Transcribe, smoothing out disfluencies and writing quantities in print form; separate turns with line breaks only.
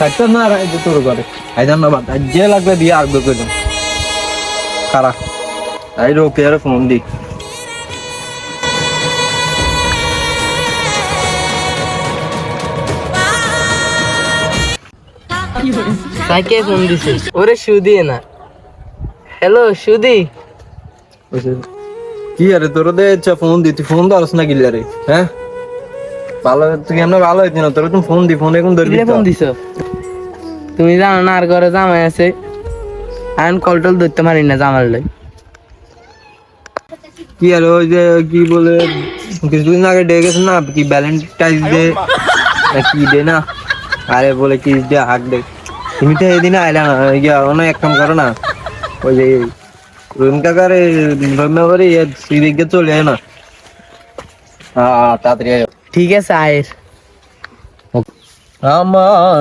থাকতো না আর এই যে তোর ঘরে এই ধন্যবাদ আর যে লাগবে দিয়ে আসবে কইলাম খারাপ এই রোকে আর ফোন দি
কাকে ফোন দিছে? ওরে সুদি না। হ্যালো সুদি।
কি আরে তোর দে ফোন দি তুই ফোন ধরস না গিলা রে হ্যাঁ ভালো তুই এমন ভালো হইতি না তোর তুমি ফোন দি ফোন এখন ধরবি
কিরে ফোন দিছ? তুমি জানো না আর ঘরে জামাই আছে? আইন কলটল ধরতে পারি না জামার লাই।
কি আর ওই যে কি বলে কিছুদিন আগে ডে গেছে না কি ভ্যালেন্টাইন ডে কি ডে না আরে বলে কি ডে হাক ডে তুমি তো এদিন আইলা না ইয়া অনেক এক কাম করো না ওই যে রুম কাকারে রম্যাবারে সিরিকে চলে আয় না তাড়াতাড়ি আয়
ঠিক আছে আয়ের।
আমার